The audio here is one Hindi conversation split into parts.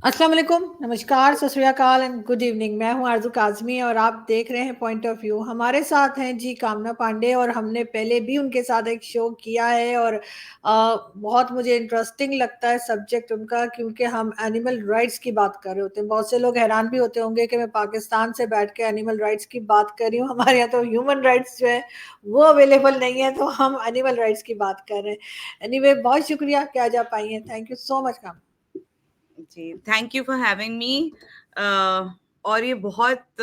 अस्सलाम वालेकुम, नमस्कार, सत श्री अकाल एंड गुड इवनिंग। मैं हूं आरज़ू काज़मी और आप देख रहे हैं पॉइंट ऑफ व्यू। हमारे साथ हैं जी कामना पांडे और हमने पहले भी उनके साथ एक शो किया है और बहुत मुझे इंटरेस्टिंग लगता है सब्जेक्ट उनका, क्योंकि हम एनिमल राइट्स की बात कर रहे होते हैं। बहुत से लोग हैरान भी होते होंगे कि मैं पाकिस्तान से बैठ के एनिमल राइट्स की बात कर रही हूँ। हमारे यहाँ तो ह्यूमन राइट्स जो है वो अवेलेबल नहीं है, तो हम एनिमल राइट्स की बात कर रहे हैं। एनीवे, बहुत शुक्रिया कि आज आप आई हैं। Thank you so much Kamna. जी, thank you for having me. और ये बहुत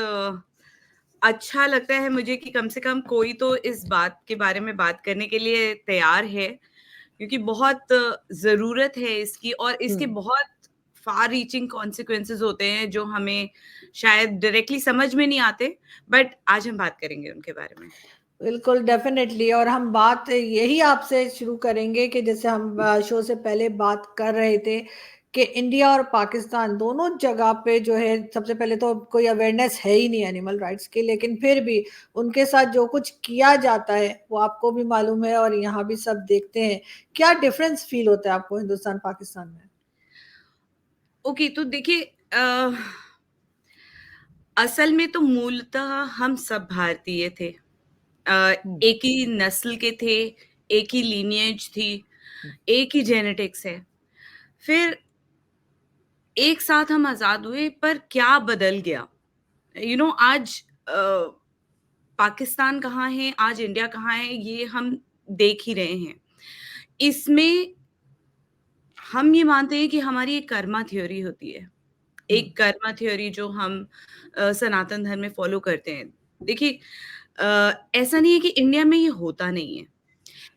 अच्छा लगता है मुझे कि कम से कम कोई तो इस बात के बारे में बात करने के लिए तैयार है, क्योंकि बहुत ज़रूरत है इसकी और इसके हम्म। बहुत फार रीचिंग कॉन्सिक्वेंसेस होते हैं जो हमें शायद डायरेक्टली समझ में नहीं आते, बट आज हम बात करेंगे उनके बारे में। बिल्कुल, डेफिनेटली। और हम बात यही आपसे शुरू करेंगे कि जैसे हम शो से पहले बात कर रहे थे कि इंडिया और पाकिस्तान दोनों जगह पे जो है, सबसे पहले तो कोई अवेयरनेस है ही नहीं एनिमल राइट्स की, लेकिन फिर भी उनके साथ जो कुछ किया जाता है वो आपको भी मालूम है और यहाँ भी सब देखते हैं। क्या डिफरेंस फील होता है आपको हिंदुस्तान पाकिस्तान में? ओके, तो देखिए, असल में तो मूलतः हम सब भारतीय थे। हम्म। एक ही नस्ल के थे, एक ही लीनिएज थी, एक ही जेनेटिक्स है। फिर एक साथ हम आज़ाद हुए, पर क्या बदल गया? आज पाकिस्तान कहाँ है, आज इंडिया कहाँ है, ये हम देख ही रहे हैं। इसमें हम ये मानते हैं कि हमारी एक कर्मा थ्योरी होती है। हम्म। एक कर्मा थ्योरी जो हम सनातन धर्म में फॉलो करते हैं। देखिए, ऐसा नहीं है कि इंडिया में ये होता नहीं है,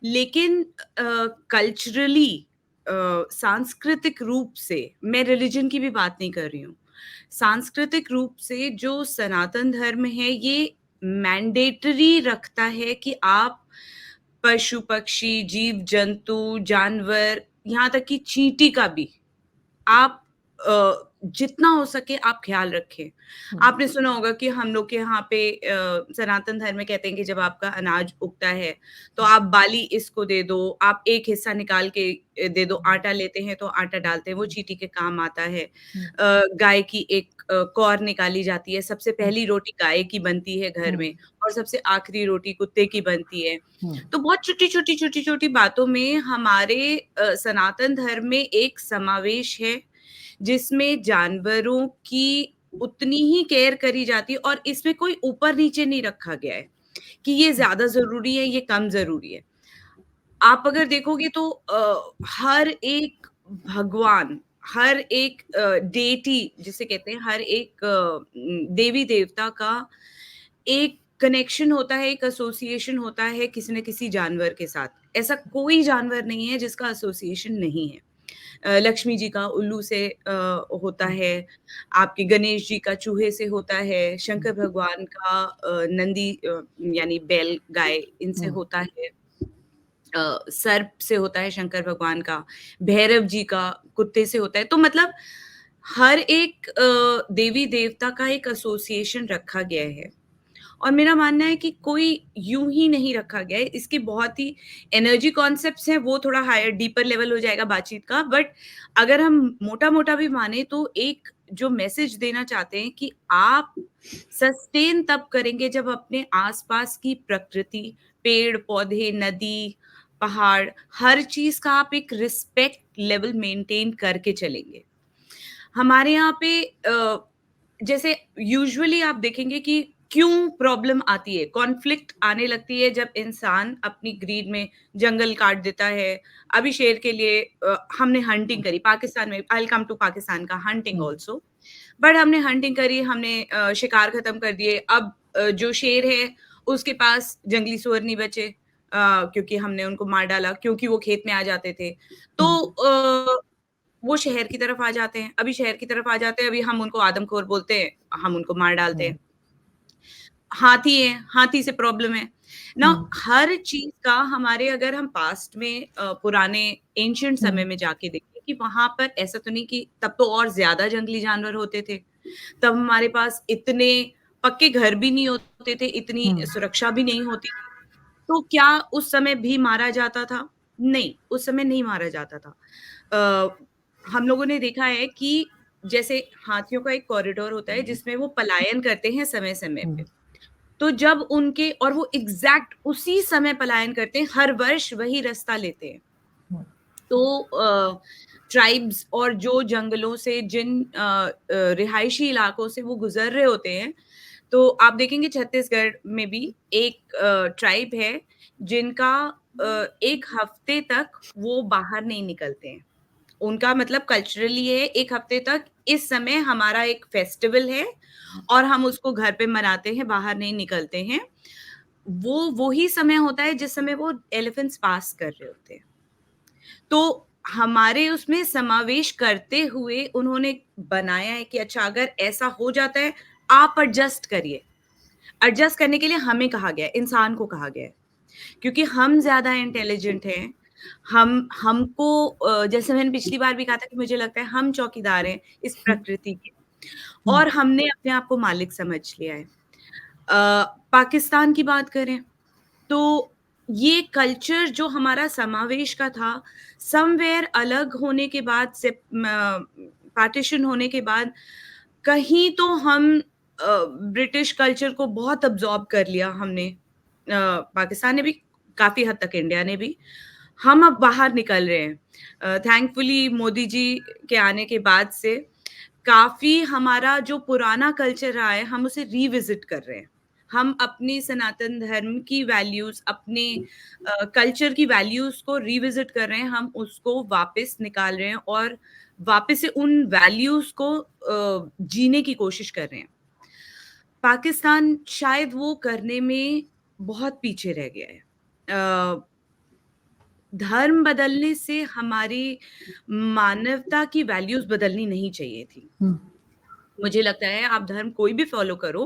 लेकिन कल्चरली, सांस्कृतिक रूप से, मैं रिलिजन की भी बात नहीं कर रही हूँ। सांस्कृतिक रूप से जो सनातन धर्म है, ये मैंडेटरी रखता है कि आप पशु-पक्षी, जीव-जंतु, जानवर, यहाँ तक कि चींटी का भी आप जितना हो सके आप ख़्याल रखें। हम्म। आपने सुना होगा कि हम लोग के यहाँ पे सनातन धर्म में कहते हैं कि जब आपका अनाज उगता है, तो आप बाली इसको दे दो, आप एक हिस्सा निकाल के दे दो। आटा लेते हैं तो आटा डालते हैं, वो चींटी के काम आता है। हम्म। गाय की एक कौर निकाली जाती है, सबसे पहली रोटी गाय की बनती है घर हम्म। में और सबसे आखिरी रोटी कुत्ते की बनती है। हम्म। तो बहुत छोटी-छोटी, छोटी-छोटी बातों में हमारे सनातन धर्म में एक समावेश है, जिसमें जानवरों की उतनी ही केयर करी जाती है और इसमें कोई ऊपर-नीचे नहीं रखा गया है कि ये ज़्यादा ज़रूरी है, ये कम ज़रूरी है। आप अगर देखोगे तो हर एक भगवान, हर एक डेटी जिसे कहते हैं, हर एक देवी-देवता का एक कनेक्शन होता है, एक एसोसिएशन होता है किसी न किसी जानवर के साथ। ऐसा कोई जानवर नहीं है जिसका एसोसिएशन नहीं है। लक्ष्मी जी का उल्लू से होता हम्म। है, आपके गणेश जी का चूहे से होता है, शंकर भगवान का नंदी यानी बैल गाय इनसे हम्म। होता है। सर्प से होता है शंकर भगवान का, भैरव जी का कुत्ते से होता है। तो मतलब हर एक देवी-देवता का एक एसोसिएशन रखा गया है। और मेरा मानना है कि कोई यूं ही नहीं रखा गया है, इसके बहुत ही एनर्जी कॉन्सेप्ट्स हैं, वो थोड़ा हायर डीपर लेवल हो जाएगा बातचीत का। बट अगर हम मोटा मोटा भी माने तो एक जो मैसेज देना चाहते हैं कि आप सस्टेन तब करेंगे जब अपने आसपास की प्रकृति, पेड़ पौधे, नदी, पहाड़, हर चीज का आप एक रिस्पेक्ट लेवल मेंटेन करके चलेंगे। हमारे यहाँ पे जैसे यूजुअली आप देखेंगे कि क्यों प्रॉब्लम आती है, कॉन्फ्लिक्ट आने लगती है जब इंसान अपनी ग्रीड में जंगल काट देता है। अभी शेर के लिए हमने हंटिंग करी पाकिस्तान में, I will come to Pakistan का हंटिंग हम्म। आल्सो। बट हमने हंटिंग करी, हमने शिकार खत्म कर दिए। अब जो शेर है उसके पास जंगली सुअर नहीं बचे, क्योंकि हमने उनको मार डाला, क्योंकि वो खेत में आ जाते थे। तो हम्म। वो शहर की तरफ आ जाते हैं। अभी शहर की तरफ आ जाते हैं, अभी हम उनको आदमखोर बोलते हैं, हम उनको मार डालते हम्म। हैं। हाथी है, हाथी से प्रॉब्लम है। ना, हम्म। हर चीज़ का हमारे, अगर हम पास्ट में पुराने एंशिएंट समय हम्म। में जाके देखें कि वहाँ पर ऐसा तो नहीं कि तब तो और ज़्यादा जंगली जानवर होते थे। तब हमारे पास इतने पक्के घर भी नहीं होते थे, इतनी हम्म। सुरक्षा भी नहीं होती थी। तो क्या उस समय भी मारा जाता था? नहीं, उस समय नहीं मारा जाता था। हम लोगों ने देखा है कि जैसे हाथियों का एक कॉरिडोर होता है जिसमें वो पलायन करते हैं समय-समय हुँ, पे। तो जब उनके और वो एग्ज़ैक्ट उसी समय पलायन करते हैं, हर वर्ष वही रास्ता लेते हैं। हुँ, तो ट्राइब्स और जो जंगलों से रिहायशी इलाकों से वो गुज़र रहे होते हैं, तो आप देखेंगे छत्तीसगढ़ में भी एक ट्राइब है जिनका 1 हफ्ते तक वो बाहर नहीं निकलते हैं। उनका मतलब कल्चरली है 1 हफ्ते तक इस समय हमारा एक फेस्टिवल है और हम उसको घर पे मनाते हैं, बाहर नहीं निकलते हैं। वो ही समय होता है जिस समय वो एलिफेंट्स पास कर रहे होते हैं। तो हमारे उसमें समावेश करते हुए उन्होंने बनाया है कि अच्छा अगर ऐसा हो जाता है, आप एडजस्ट करिए। एडजस्ट करने के लिए हमें कहा गया है, इंसान को कहा गया है। क्योंकि हम ज़्यादा इंटेलिजेंट हैं, हमको जैसे मैंने पिछली बार भी कहा था कि मुझे लगता है हम चौकीदार हैं इस प्रकृति के हुँ, और हमने अपने आप को मालिक समझ लिया है। पाकिस्तान की बात करें तो ये कल्चर जो हमारा समावेश का था, समव्हेयर अलग होने के बाद से पार्टीशन होने के बाद कहीं तो हम ब्रिटिश कल्चर को बहुत अब्ज़ॉर्ब कर लिया हमने। पाकिस्तान ने भी, काफ़ी हद तक इंडिया ने भी। हम अब बाहर निकल रहे हैं। थैंकफुली मोदी जी के आने के बाद से काफ़ी हमारा जो पुराना कल्चर रहा है, हम उसे रिविज़िट कर रहे हैं। हम अपनी सनातन धर्म की वैल्यूज़, अपने कल्चर की वैल्यूज़ को रिविज़िट कर रहे हैं, हम उसको वापस निकाल रहे हैं और वापस से उन वैल्यूज़ को जीने की कोशिश कर रहे हैं। पाकिस्तान शायद वो करने में बहुत पीछे रह गया है। धर्म बदलने से हमारी मानवता की वैल्यूज़ बदलनी नहीं चाहिए थी। हुँ, मुझे लगता है आप धर्म कोई भी फ़ॉलो करो,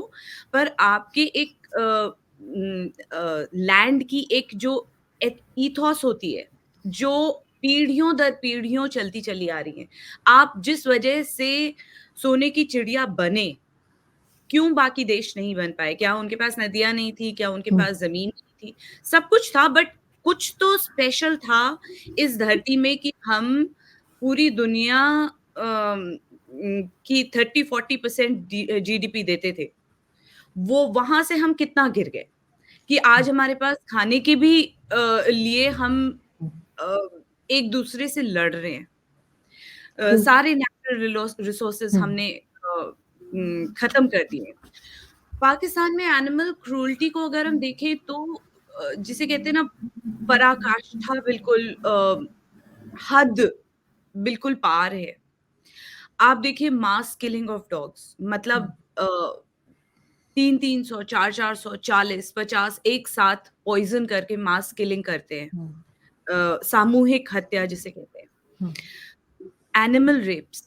पर आपके एक लैंड की एक जो ईथॉस होती है, जो पीढ़ियों दर पीढ़ियों चलती चली आ रही है। आप जिस वजह से सोने की चिड़िया बने, क्यों बाकी देश नहीं बन पाए? क्या उनके पास नदियाँ नहीं थी? क्या उनके हुँ, पास ज़मीन नहीं थी? सब कुछ था बट कुछ तो स्पेशल था इस धरती में कि हम पूरी दुनिया की 30-40% जीडीपी देते थे। वो वहाँ से हम कितना गिर गए कि आज हमारे पास खाने के भी लिए हम हुँ, अ, एक-दूसरे से लड़ रहे हैं। हुँ, सारे नेचुरल रिसोर्सेज़ हुँ, हमने खत्म कर दिए। पाकिस्तान में एनिमल क्रूरल्टी को अगर हम देखें तो जिसे कहते हैं ना पराकाष्ठा बिल्कुल हद बिल्कुल पार है। आप देखिए मास किलिंग ऑफ डॉग्स मतलब 3-300, 4-400, 40, 50 एक साथ पॉइज़न करके मास किलिंग करते हैं। हुँ, सामूहिक हत्या जिसे कहते हैं। हुँ, एनिमल रेप्स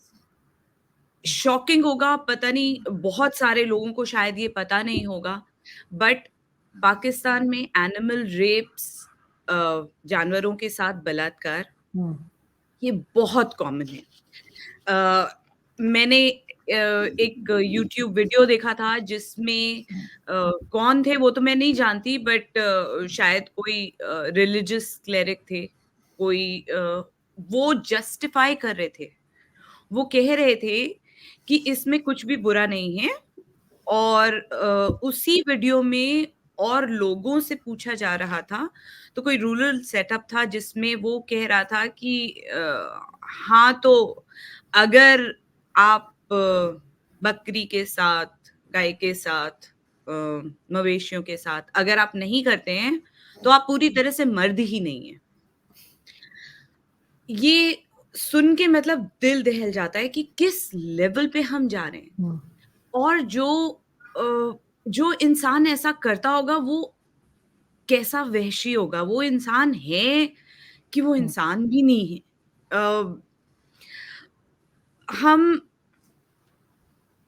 शॉकिंग होगा, पता नहीं बहुत सारे लोगों को शायद ये पता नहीं होगा, बट पाकिस्तान में एनिमल रेप्स जानवरों के साथ बलात्कार, हुँ, ये बहुत कॉमन है। मैंने एक यूट्यूब वीडियो देखा था जिसमें कौन थे वो तो मैं नहीं जानती बट शायद कोई रिलिजियस क्लेरिक थे, कोई वो जस्टिफाई कर रहे थे। वो कह रहे थे कि इसमें कुछ भी बुरा नहीं है और उसी वीडियो में और लोगों से पूछा जा रहा था, तो कोई रूरल सेटअप था जिसमें वो कह रहा था कि हाँ, तो अगर आप बकरी के साथ, गाय के साथ मवेशियों के साथ अगर आप नहीं करते हैं, तो आप पूरी तरह से मर्द ही नहीं हैं। ये सुन के मतलब दिल दहल जाता है कि किस लेवल पे हम जा रहे हैं हुँ, और जो इंसान ऐसा करता होगा वो कैसा वहशी होगा, वो इंसान है कि वो हुँ, इंसान भी नहीं है। अ, हम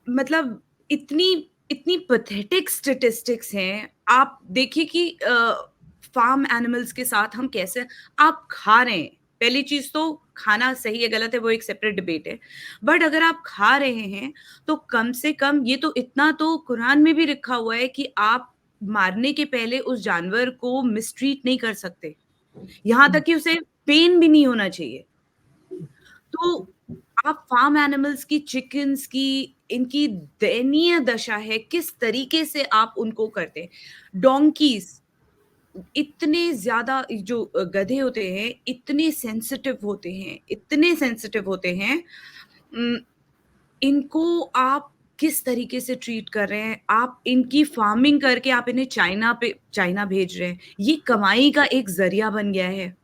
मतलब इतनी इतनी पैथेटिक स्टैटिस्टिक्स हैं। आप देखिए कि फार्म एनिमल्स के साथ हम कैसे आप खा रहे हैं। पहली चीज़ तो खाना सही है, गलत है, वो एक सेपरेट डिबेट है। बट अगर आप खा रहे हैं, तो कम से कम ये तो इतना तो कुरान में भी लिखा हुआ है कि आप मारने के पहले उस जानवर को मिसट्रीट नहीं कर सकते। यहाँ हुँ, तक कि उसे पेन भी नहीं होना चाहिए। तो आप फार्म एनिमल्स की, चिकन्स की, इनकी दयनीय दशा है, किस तरीके से आप उनको करते हैं। डोंकीज, इतने ज़्यादा जो गधे होते हैं, इतने सेंसिटिव होते हैं, इतने सेंसिटिव होते हैं। इनको आप किस तरीके से ट्रीट कर रहे हैं? आप इनकी फार्मिंग करके आप इन्हें चाइना भेज रहे हैं। ये कमाई का एक ज़रिया बन गया है।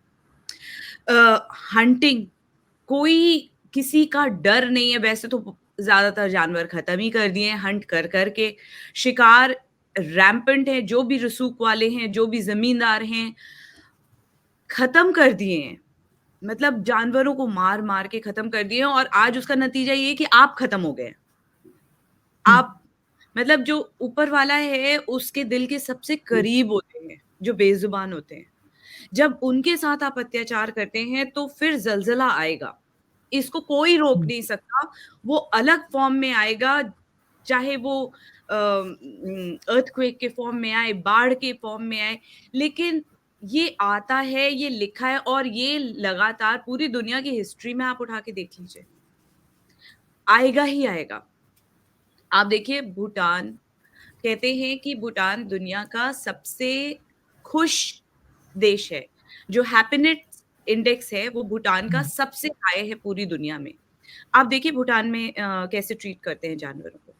हंटिंग, कोई किसी का डर नहीं है, वैसे तो ज़्यादातर जानवर खत्म ही कर दिए हैं हंट कर के। शिकार रैम्पेंट है, जो भी रसूख वाले हैं, जो भी ज़मींदार हैं, खत्म कर दिए हैं। मतलब जानवरों को मार-मार के खत्म कर दिए हैं और आज उसका नतीजा ये है कि आप खत्म हो गए। हुँ, आप मतलब जो ऊपर वाला है उसके दिल के सबसे करीब होते हैं, जो बेज़ुबान होते हैं। जब उनके साथ आप अत्याचार करते हैं तो फिर ज़लज़ला आएगा। इसको कोई रोक हुँ, नहीं सकता, वो अलग फ़ॉर्म में आएगा, चाहे वो अर्थक्वेक के फ़ॉर्म में आए, बाढ़ के फ़ॉर्म में आए, लेकिन ये आता है, ये लिखा है और ये लगातार पूरी दुनिया की हिस्ट्री में आप उठा के देख लीजिए, आएगा ही आएगा। आप देखिए भूटान, कहते हैं कि भूटान दुनिया का सबसे खुश देश है। जो हैप्पीनेस इंडेक्स है वो भूटान का हुँ, सबसे हाई है पूरी दुनिया में। आप देखिए भूटान में कैसे ट्रीट करते हैं जानवरों को।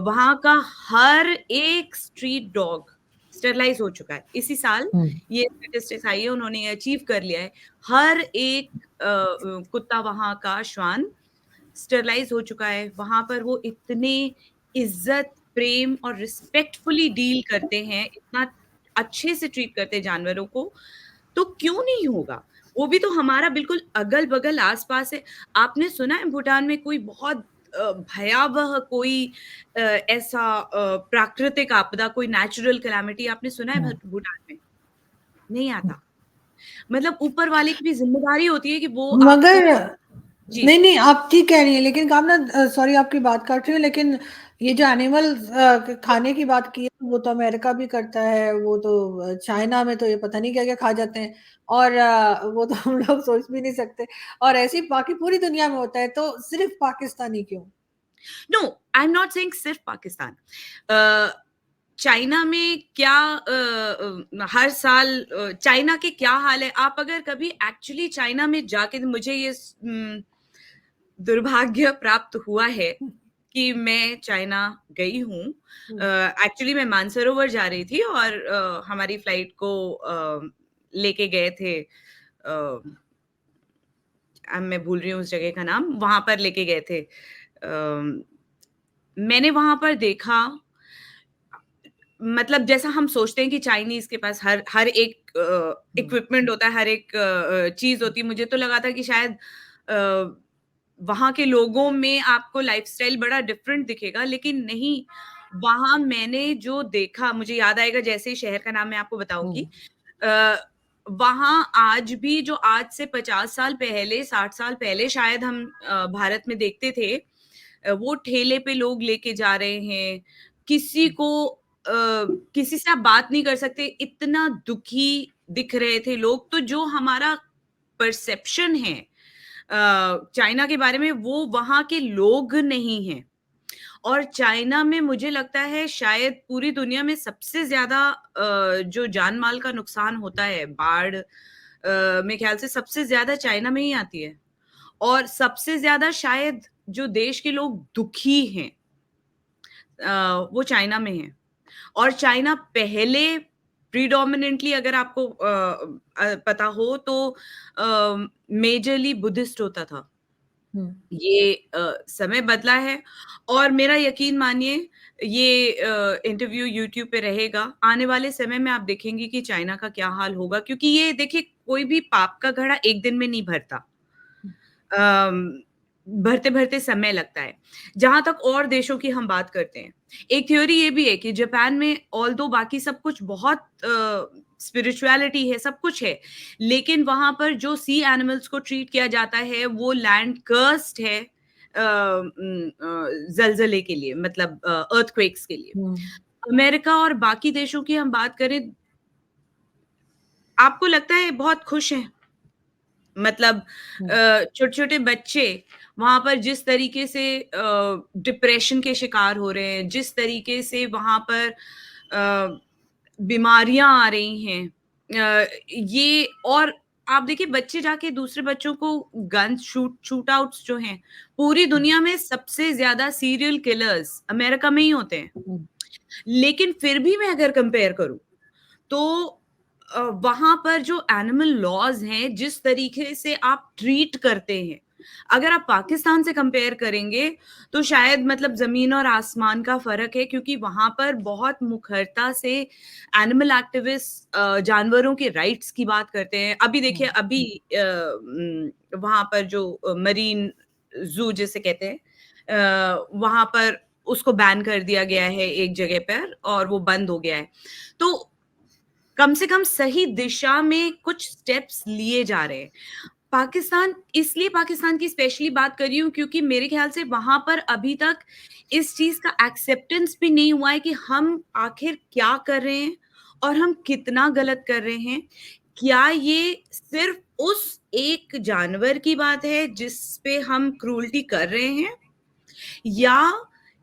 वहाँ का हर एक स्ट्रीट डॉग स्टरलाइज़ हो चुका है। इसी साल हुँ, ये स्टैटिस्टिक्स आई है, उन्होंने अचीव कर लिया है। हर एक कुत्ता वहाँ का श्वान स्टरलाइज़ हो चुका है। वहाँ पर वो इतने इज़्ज़त, प्रेम और रिस्पेक्टफुली डील करते हैं, इतना अच्छे से ट्रीट करते हैं जानवरों को, तो क्यों नहीं होगा? वो भी तो हमारा बिल्कुल अगल-बगल आस-पास है। आपने सुना है भूटान में कोई बहुत भयावह कोई ऐसा प्राकृतिक आपदा, कोई नेचुरल कैलामिटी आपने सुना है हुँ, भूटान में? नहीं हुँ। आता। मतलब ऊपर वाले की भी ज़िम्मेदारी होती है कि वो आपको मगर जी। नहीं, नहीं, आप ठीक कह रही हैं, लेकिन कामना सॉरी आपकी बात काट रही हूँ, लेकिन ये जो एनिमल्स खाने की बात की है, वो तो अमेरिका भी करता है, वो तो चाइना में तो ये पता नहीं क्या-क्या खा जाते हैं और वो तो हम लोग सोच भी नहीं सकते और ऐसे ही बाकी पूरी दुनिया में होता है, तो सिर्फ़ पाकिस्तानी क्यों? No, I am not saying सिर्फ पाकिस्तान। चाइना में क्या हर साल चाइना के क्या हाल है? आप अगर कभी एक्चुअली चाइना में जाके मुझे ये दुर्भाग्य प्राप्त हुआ है हुँ, कि मैं चाइना गई हूँ। हुँ, एक्चुअली मैं मानसरोवर जा रही थी और हमारी फ्लाइट को लेके गए थे अब मैं भूल रही हूँ उस जगह का नाम, वहाँ पर लेके गए थे। मैंने वहाँ पर देखा मतलब जैसा हम सोचते हैं कि चाइनीज़ के पास हर हर एक हुँ, इक्विपमेंट होता है, हर एक चीज़ होती है। मुझे तो लगा था कि शायद अ, वहाँ के लोगों में आपको लाइफ़स्टाइल बड़ा डिफरेंट दिखेगा, लेकिन नहीं, वहाँ मैंने जो देखा मुझे याद आएगा जैसे ही शहर का नाम मैं आपको बताऊँगी। हुँ, अ, वहाँ आज भी जो आज से 50 साल पहले, 60 साल पहले शायद हम भारत में देखते थे वो ठेले पे लोग लेके जा रहे हैं। किसी को किसी से आप बात नहीं कर सकते, इतना दुखी दिख रहे थे लोग। तो जो हमारा परसेप्शन है चाइना के बारे में वो वहाँ के लोग नहीं हैं। और चाइना में मुझे लगता है शायद पूरी दुनिया में सबसे ज़्यादा जो जान-माल का नुकसान होता है, बाढ़ मेरे ख़्याल से सबसे ज़्यादा चाइना में ही आती है। और सबसे ज़्यादा शायद जो देश के लोग दुखी हैं वो चाइना में हैं। और चाइना पहले प्रिडोमिनेंटली अगर आपको पता हो तो मेजरली बुद्धिस्ट होता था। हुँ, ये समय बदला है और मेरा यकीन मानिए ये इंटरव्यू यूट्यूब पे रहेगा। आने वाले समय में आप देखेंगे कि चाइना का क्या हाल होगा क्योंकि ये देखिए कोई भी पाप का घड़ा एक दिन में नहीं भरता। हुँ, अम, भरते-भरते समय लगता है। जहाँ तक और देशों की हम बात करते हैं, एक थ्योरी ये भी है कि जापान में ऑल्दो बाकी सब कुछ बहुत स्पिरिचुअलिटी है, सब कुछ है, लेकिन वहाँ पर जो सी एनिमल्स को ट्रीट किया जाता है, वो लैंड कर्स्ड है ज़लज़ले के लिए मतलब अर्थक्वेक्स के लिए। हुँ, अमेरिका और बाकी देशों की हम बात करें, आपको लगता है बहुत खुश हैं? मतलब छोटे-छोटे बच्चे वहाँ पर जिस तरीके से डिप्रेशन के शिकार हो रहे हैं, जिस तरीके से वहाँ पर बीमारियाँ आ रही हैं, ये और आप देखिए बच्चे जाके दूसरे बच्चों को गन शूट आउट्स जो हैं, पूरी दुनिया में सबसे ज़्यादा सीरियल किलर्स अमेरिका में ही होते हैं। लेकिन फिर भी मैं अगर कंपेयर करूँ, तो वहाँ पर जो एनिमल लॉज़ हैं, जिस तरीके से आप ट्रीट करते हैं, अगर आप पाकिस्तान से कंपेयर करेंगे, तो शायद मतलब ज़मीन और आसमान का फ़र्क है क्योंकि वहाँ पर बहुत मुखरता से एनिमल एक्टिविस्ट जानवरों के राइट्स की बात करते हैं। अभी देखिए अभी वहाँ पर जो मरीन ज़ू जिसे कहते हैं वहाँ पर उसको बैन कर दिया गया है एक जगह पर और वो बंद हो गया है। तो कम से कम सही दिशा में कुछ स्टेप्स लिए जा रहे हैं। पाकिस्तान की स्पेशली बात कर रही हूँ क्योंकि मेरे ख्याल से वहाँ पर अभी तक इस चीज़ का एक्सेप्टेंस भी नहीं हुआ है कि हम आखिर क्या कर रहे हैं और हम कितना गलत कर रहे हैं। क्या ये सिर्फ उस एक जानवर की बात है जिस पे हम क्रूरटी कर रहे हैं या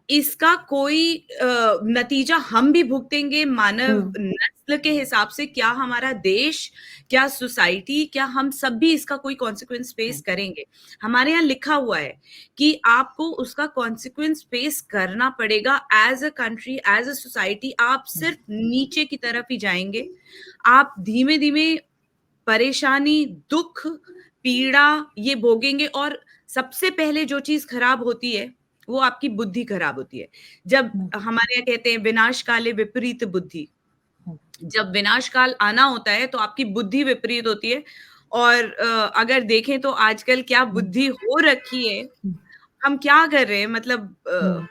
इसका कोई नतीजा हम भी भुगतेंगे मानव नस्ल के हिसाब से? क्या हमारा देश, क्या सोसाइटी, क्या हम सब भी इसका कोई कॉन्सिक्वेंस फेस करेंगे? हमारे यहाँ लिखा हुआ है कि आपको उसका कॉन्सिक्वेंस फेस करना पड़ेगा as a country, as a society. आप सिर्फ नीचे की तरफ ही जाएंगे। आप धीमे धीमे परेशानी, दुख, पीड़ा ये भोगेंगे और सबसे पहले जो चीज खराब होती है वो आपकी बुद्धि खराब होती है। जब हमारे यहाँ कहते हैं विनाश काले विपरीत बुद्धि, जब विनाश काल आना होता है तो आपकी बुद्धि विपरीत होती है। और अगर देखें तो आजकल क्या बुद्धि हो रखी है, हम क्या कर रहे हैं मतलब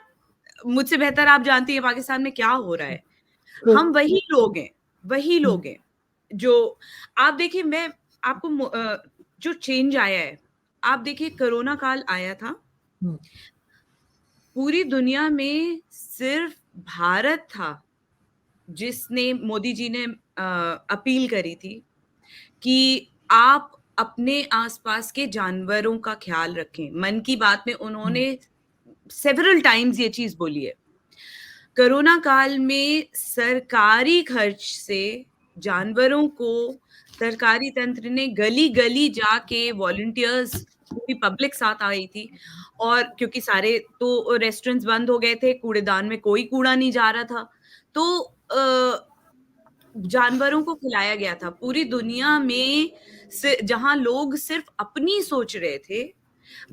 मुझसे बेहतर आप जानती हैं पाकिस्तान में क्या हो रहा है। हम वही लोग हैं जो आप देखिए मैं आपको जो चेंज आया है, आप देखिए कोरोना काल आया था, पूरी दुनिया में सिर्फ भारत था जिसने मोदी जी ने अपील करी थी कि आप अपने आसपास के जानवरों का ख्याल रखें। मन की बात में उन्होंने सेवरल टाइम्स ये चीज बोली है। कोरोना काल में सरकारी खर्च से जानवरों को सरकारी तंत्र ने गली गली जाके वॉलंटियर्स, पूरी पब्लिक साथ आई थी और क्योंकि सारे तो रेस्टोरेंट्स बंद हो गए थे, कूड़ेदान में कोई कूड़ा नहीं जा रहा था, तो जानवरों को खिलाया गया था। पूरी दुनिया में जहां लोग सिर्फ अपनी सोच रहे थे,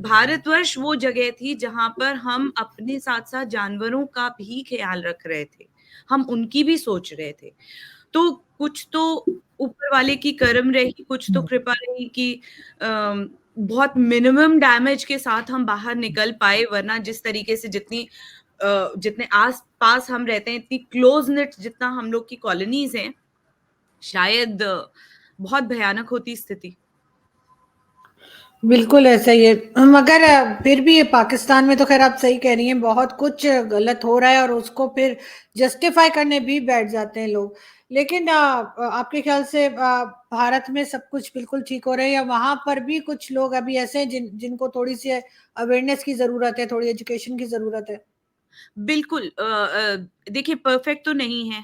भारतवर्ष वो जगह थी जहां पर हम अपने साथ साथ जानवरों का भी ख्याल रख रहे थे, हम उनकी भी सोच रहे थे। तो कुछ तो ऊपर वाले की करम रही, कुछ तो कृपा रही कि बहुत मिनिमम डैमेज के साथ हम बाहर निकल पाए, वरना जिस तरीके से जितने आस पास हम रहते हैं, इतनी क्लोज निट जितना हम लोग की कॉलोनीज हैं, शायद बहुत भयानक होती स्थिति। बिल्कुल ऐसा ही है। मगर फिर भी ये पाकिस्तान में तो खैर आप सही कह रही हैं, बहुत कुछ गलत हो रहा है और उसको फिर जस्टिफाई करने भी बैठ जाते हैं लोग। लेकिन आपके ख्याल से भारत में सब कुछ बिल्कुल ठीक हो रहा है या वहां पर भी कुछ लोग अभी ऐसे हैं जिनको थोड़ी सी अवेयरनेस की जरूरत है, थोड़ी एजुकेशन की जरूरत है? बिल्कुल देखिए परफेक्ट तो नहीं है।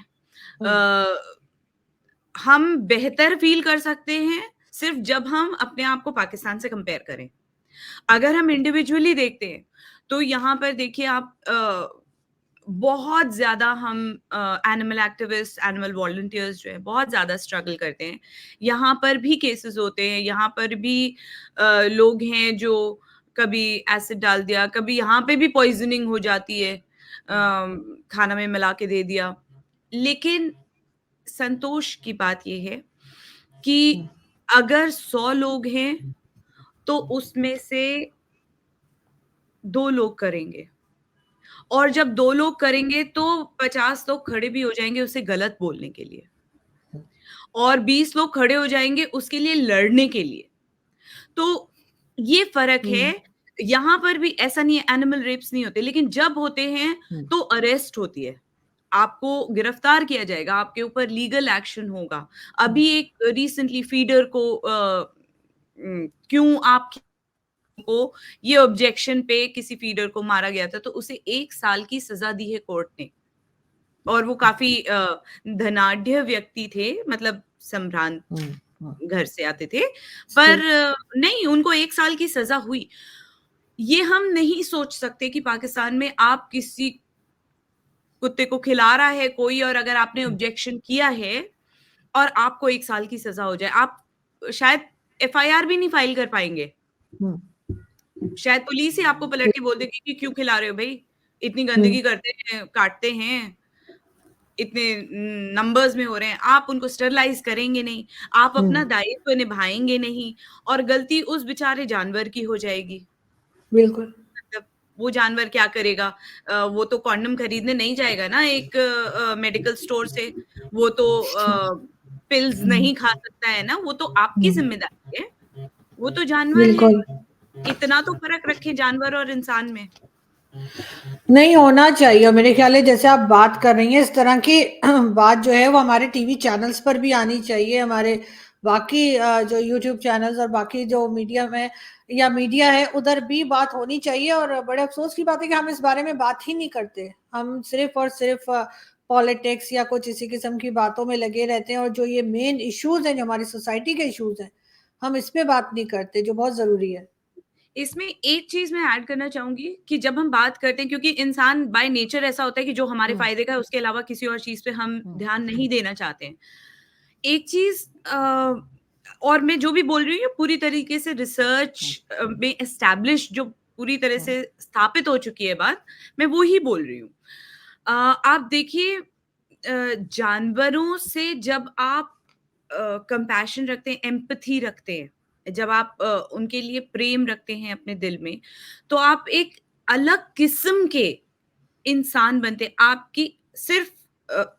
हम बेहतर फील कर सकते हैं सिर्फ जब हम अपने आप को पाकिस्तान से कंपेयर करें। अगर हम इंडिविजुअली देखते हैं तो यहाँ पर देखिए आप बहुत ज्यादा हम एनिमल एक्टिविस्ट, एनिमल वॉलंटियर्स जो है बहुत ज्यादा स्ट्रगल करते हैं। यहाँ पर भी केसेस होते हैं, यहाँ पर भी लोग हैं जो कभी एसिड डाल दिया, कभी यहाँ पे भी पॉइजनिंग हो जाती है, खाना में मिला के दे दिया। लेकिन संतोष की बात यह है कि अगर 100 लोग हैं तो उसमें से 2 लोग करेंगे, और जब 2 लोग करेंगे तो 50 लोग खड़े भी हो जाएंगे उसे गलत बोलने के लिए, और 20 लोग खड़े हो जाएंगे उसके लिए लड़ने के लिए। तो ये फर्क है। यहाँ पर भी ऐसा नहीं है एनिमल रेप्स नहीं होते, लेकिन जब होते हैं तो अरेस्ट होती है, आपको गिरफ्तार किया जाएगा, आपके ऊपर लीगल एक्शन होगा। अभी एक रिसेंटली फीडर को क्यों आप को ये ऑब्जेक्शन पे किसी फीडर को मारा गया था, तो उसे 1 साल की सजा दी है कोर्ट ने। और वो काफ़ी धनाढ्य व्यक्ति थे, मतलब संभ्रांत घर से आते थे, पर नहीं, उनको 1 साल की सजा हुई। ये हम नहीं सोच सकते कि पाकिस्तान में आप किसी कुत्ते को खिला रहा है कोई, और अगर आपने ऑब्जेक्शन किया है और आपको 1 साल की सजा हो जाए, आप शायद एफआईआर भी नहीं फाइल कर पाएंगे। शायद पुलिस ही आपको पलट के बोल देगी कि क्यों खिला रहे हो भाई, इतनी गंदगी करते हैं, काटते हैं, इतने नंबर्स में हो रहे हैं, आप उनको स्टरलाइज करेंगे नहीं, आप अपना दायित्व निभाएंगे नहीं, और गलती उस बेचारे जानवर की हो जाएगी। बिल्कुल। मतलब वो जानवर क्या करेगा? वो तो कॉन्डम खरीदने नहीं जाएगा ना एक मेडिकल स्टोर से, वो तो पिल्स नहीं खा सकता है ना, वो तो आपकी जिम्मेदारी है, वो तो जानवर है। बिल्कुल। इतना तो फर्क रखे जानवर और इंसान में। नहीं होना चाहिए मेरे ख्याल है। जैसे आप बात कर रही हैं, इस तरह की बात जो है वो हमारे टीवी चैनल्स पर भी आनी चाहिए, हमारे बाकी जो यूट्यूब चैनल्स और बाकी जो मीडिया में या मीडिया है उधर भी बात होनी चाहिए। और बड़े अफसोस की बात है कि हम इस बारे में बात ही नहीं करते। हम सिर्फ और सिर्फ पॉलिटिक्स या कुछ इसी किस्म की बातों में लगे रहते हैं, और जो ये मेन इश्यूज हैं, जो हमारी सोसाइटी के इश्यूज हैं, हम इस पे बात नहीं करते, जो बहुत जरूरी है। इसमें एक चीज मैं ऐड करना चाहूंगी कि जब हम बात करते हैं, क्योंकि इंसान बाय नेचर ऐसा होता है कि जो हमारे फायदे का है उसके अलावा किसी और चीज पे हम ध्यान नहीं देना चाहते हैं। एक चीज और मैं जो भी बोल रही हूँ पूरी तरीके से रिसर्च में एस्टैब्लिश, जो पूरी तरह से स्थापित हो चुकी है बात, मैं वो ही बोल रही हूँ। आप देखिए, जानवरों से जब आप कंपैशन रखते हैं, एम्पैथी रखते हैं, जब आप उनके लिए प्रेम रखते हैं अपने दिल में, तो आप एक अलग किस्म के इंसान बनते हैं। आपकी सिर्फ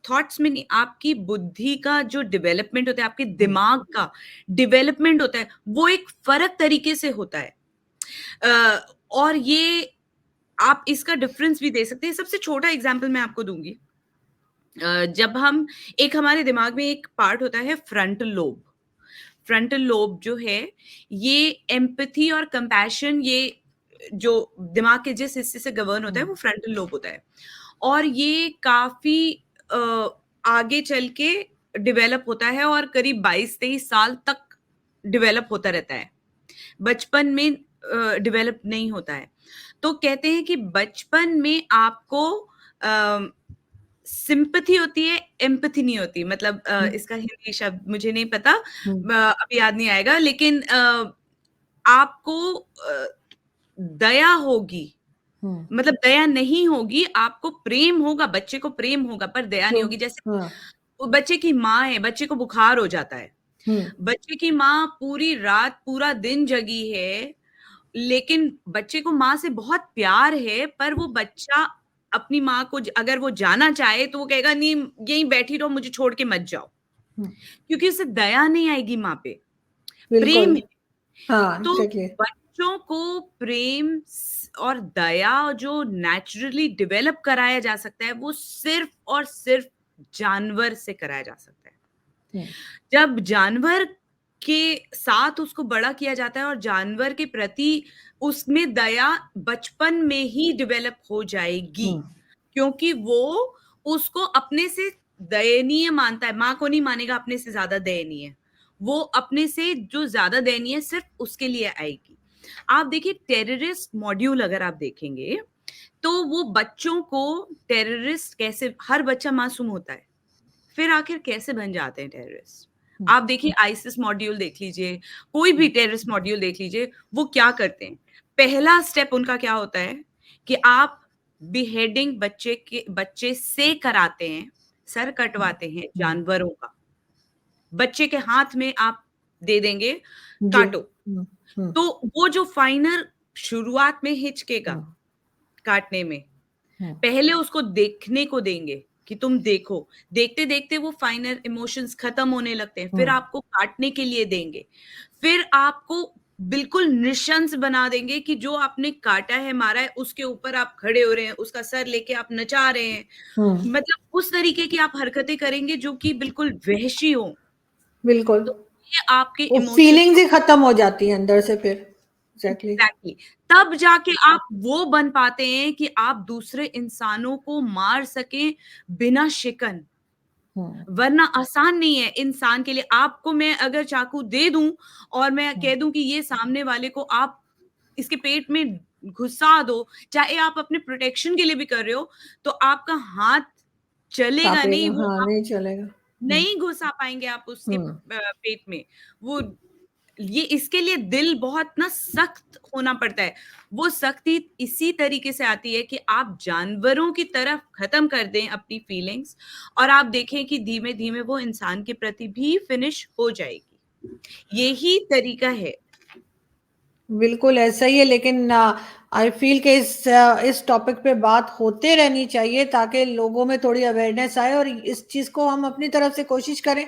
थॉट्स में नहीं, आपकी बुद्धि का जो डेवलपमेंट होता है, आपके दिमाग का डेवलपमेंट होता है, वो एक फर्क तरीके से होता है। और ये आप इसका डिफरेंस भी दे सकते हैं। सबसे छोटा एग्जांपल मैं आपको दूंगी। जब हम एक हमारे दिमाग में एक पार्ट होता है फ्रंटल लोब। फ्रंटल लोब जो है, ये एम्पैथी और कंपैशन, ये जो दिमाग के जिस हिस्से से गवर्न होता है वो फ्रंटल लोब होता है। और ये काफी आगे चल के डेवलप होता है और करीब 22-23 साल तक डेवलप होता रहता है, बचपन में डेवलप नहीं होता है। तो कहते हैं कि बचपन में आपको सिंपैथी होती है, एम्पैथी नहीं होती। मतलब इसका हिंदी शब्द मुझे नहीं पता, अभी याद नहीं आएगा, लेकिन आपको दया होगी, मतलब दया नहीं होगी, आपको प्रेम होगा, बच्चे को प्रेम होगा, पर दया नहीं होगी। जैसे वो बच्चे की माँ है, बच्चे को बुखार हो जाता है, बच्चे की माँ पूरी रात पूरा दिन जगी है, लेकिन बच्चे को माँ से बहुत प्यार है, पर वो बच्चा अपनी माँ को अगर वो जाना चाहे तो वो कहेगा नहीं, यहीं बैठी रहो, मुझे छोड़ के मत जाओ, क्योंकि उसे दया नहीं आएगी माँ पे, प्रेम बिल्कुल। है। हाँ, तो एग्जैक्टली। बच्चों को प्रेम और दया जो नेचुरली डेवलप कराया जा सकता है, वो सिर्फ और सिर्फ जानवर से कराया जा सकता है। जब जानवर के साथ उसको बड़ा किया जाता है और जानवर के प्रति उसमें दया बचपन में ही डेवलप हो जाएगी, क्योंकि वो उसको अपने से दयनीय मानता है, माँ को नहीं मानेगा अपने से ज्यादा दयनीय, वो अपने से जो ज्यादा दयनीय सिर्फ उसके लिए आएगी। आप देखिए टेररिस्ट मॉड्यूल अगर आप देखेंगे, तो वो बच्चों को टेररिस्ट कैसे, हर बच्चा मासूम होता है, फिर आखिर कैसे बन जाते हैं टेररिस्ट? आप देखिए आईसिस मॉड्यूल देख लीजिए, कोई भी टेररिस्ट मॉड्यूल देख लीजिए, वो क्या करते हैं? पहला स्टेप उनका क्या होता है कि आप बिहेडिंग बच्चे से कराते हैं, सर कटवाते हैं जानवरों का, बच्चे के हाथ में आप दे देंगे, जी। काटो। तो वो जो फाइनल शुरुआत में हिचकेगा काटने में, पहले उसको देखने को देंगे कि तुम देखो, देखते देखते वो फाइनल इमोशंस खत्म होने लगते हैं, फिर आपको काटने के लिए देंगे, फिर आपको बिल्कुल निशंस बना देंगे कि जो आपने काटा है, मारा है, उसके ऊपर आप खड़े हो रहे हैं, उसका सर लेके आप नचा रहे हैं, मतलब उस तरीके की आप हरकतें करेंगे जो कि बिल्कुल वहशी हो। बिल्कुल। ये आपके वो इमोशंस फीलिंग्स ही खत्म हो जाती है अंदर से फिर। एग्जैक्टली। एग्जैक्टली, तब जाके आप वो बन पाते हैं कि आप दूसरे इंसानों को मार सकें बिना शिकन। हम्म। वरना आसान नहीं है इंसान के लिए। आपको मैं अगर चाकू दे दूं और मैं हम्म। कह दूं कि ये सामने वाले को आप इसके पेट में घुसा दो, चाहे आप अपने प्रोटेक्शन के लिए भी कर रहे हो, तो आपका हाथ चलेगा नहीं, कापेगा, वो हाँ आप नहीं चलेगा। नहीं घुसा पाएंगे आप उसके हम्म। पेट में। वो ये इसके लिए दिल बहुत ना सख्त होना पड़ता है। वो सख्ती इसी तरीके से आती है कि आप जानवरों की तरफ खत्म कर दें अपनी फीलिंग्स, और आप देखें कि धीमे धीमे वो इंसान के प्रति भी फिनिश हो जाएगी। यही तरीका है। बिल्कुल ऐसा ही है, लेकिन आई फील कि इस टॉपिक पे बात होते रहनी चाहिए ताकि लोगों में थोड़ी अवेयरनेस आए, और इस चीज को हम अपनी तरफ से कोशिश करें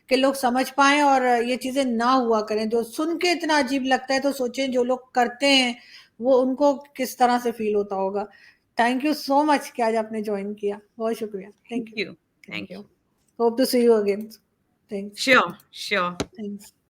कि लोग समझ पाएं और ये चीजें ना हुआ करें। जो सुन के इतना अजीब लगता है तो सोचें जो लोग करते हैं वो उनको किस तरह से फील होता होगा। थैंक यू सो मच कि आज आपने ज्वाइन किया, बहुत शुक्रिया। Thank thank you. You. Thank thank you. You. Hope to see you again. Thanks. Sure sure. Thanks.